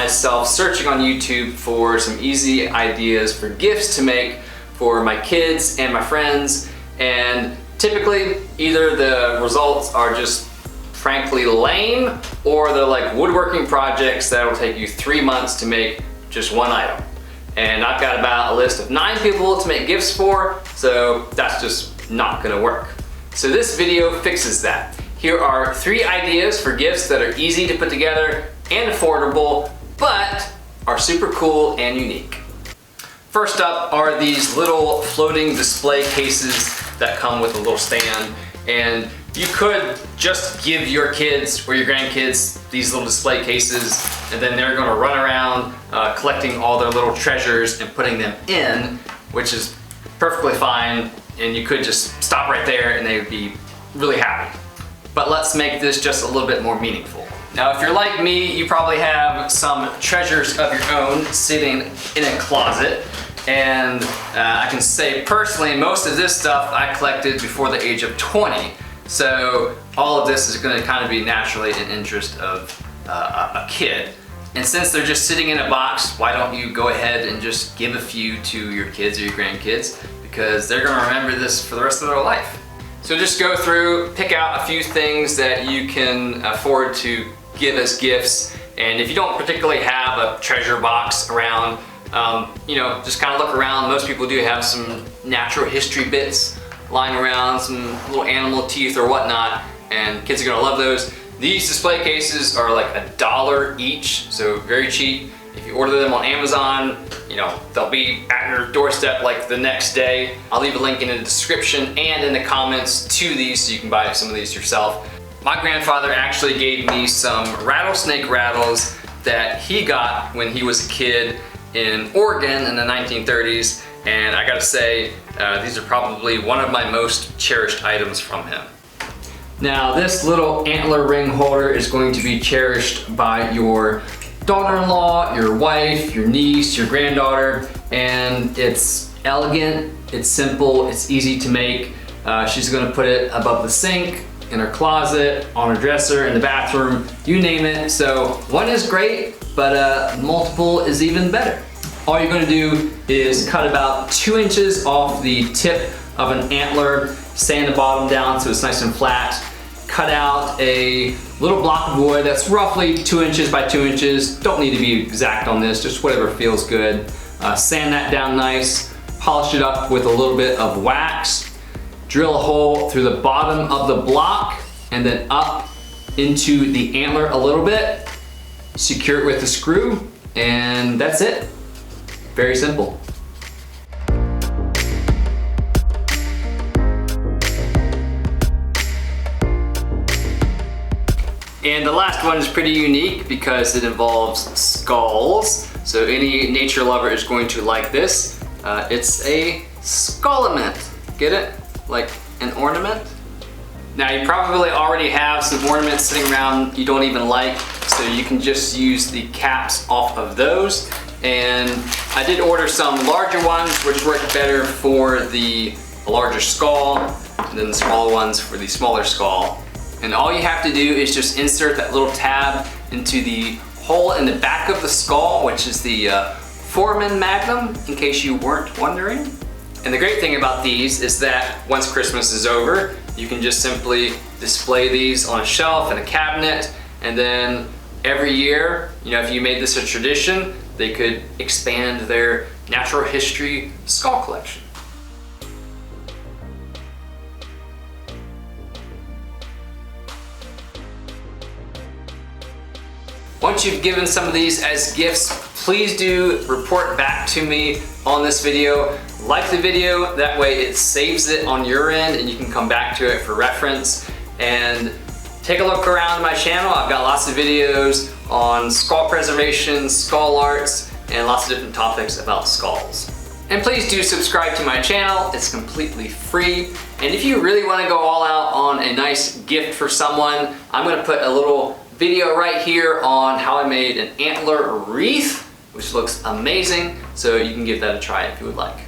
myself searching on YouTube for some easy ideas for gifts to make for my kids and my friends, and typically either the results are just frankly lame, or they're like woodworking projects that will take you 3 months to make just one item. And I've got about a list of 9 people to make gifts for, so that's just not gonna work. So this video fixes that. Here are 3 ideas for gifts that are easy to put together and affordable, but are super cool and unique. First up are these little floating display cases that come with a little stand, and you could just give your kids or your grandkids these little display cases, and then they're gonna run around collecting all their little treasures and putting them in, which is perfectly fine, and you could just stop right there and they would be really happy. But let's make this just a little bit more meaningful. Now, if you're like me, you probably have some treasures of your own sitting in a closet. And I can say personally, most of this stuff I collected before the age of 20. So all of this is gonna kind of be naturally an interest of a kid. And since they're just sitting in a box, why don't you go ahead and just give a few to your kids or your grandkids, because they're gonna remember this for the rest of their life. So just go through, pick out a few things that you can afford to give as gifts. And if you don't particularly have a treasure box around, just kind of look around. Most people do have some natural history bits lying around, some little animal teeth or whatnot, and kids are gonna love those. These display cases are like $1 each, so very cheap. If you order them on Amazon, they'll be at your doorstep like the next day. I'll leave a link in the description and in the comments to these so you can buy some of these yourself. My grandfather actually gave me some rattlesnake rattles that he got when he was a kid in Oregon in the 1930s, and I gotta say, these are probably one of my most cherished items from him. Now, this little antler ring holder is going to be cherished by your daughter-in-law, your wife, your niece, your granddaughter, and it's elegant, it's simple, it's easy to make. She's gonna put it above the sink, in her closet, on her dresser, in the bathroom, you name it. So one is great, but multiple is even better. All you're gonna do is cut about 2 inches off the tip of an antler, sand the bottom down so it's nice and flat. Cut out a little block of wood that's roughly 2 inches by 2 inches. Don't need to be exact on this, just whatever feels good. Sand that down nice, polish it up with a little bit of wax, drill a hole through the bottom of the block and then up into the antler a little bit, secure it with a screw, and that's it. Very simple. And the last one is pretty unique because it involves skulls. So any nature lover is going to like this. It's a skullament. Get it? Like an ornament? Now, you probably already have some ornaments sitting around you don't even like, so you can just use the caps off of those. And I did order some larger ones which work better for the larger skull, and then the smaller ones for the smaller skull. And all you have to do is just insert that little tab into the hole in the back of the skull, which is the foramen magnum, in case you weren't wondering. And the great thing about these is that once Christmas is over, you can just simply display these on a shelf in a cabinet, and then every year, if you made this a tradition, they could expand their natural history skull collection. Once you've given some of these as gifts, please do report back to me on this video. Like the video, that way it saves it on your end and you can come back to it for reference. And take a look around my channel. I've got lots of videos on skull preservation, skull arts, and lots of different topics about skulls. And please do subscribe to my channel. It's completely free. And if you really want to go all out on a nice gift for someone, I'm going to put a little video right here on how I made an antler wreath, which looks amazing. So you can give that a try if you would like.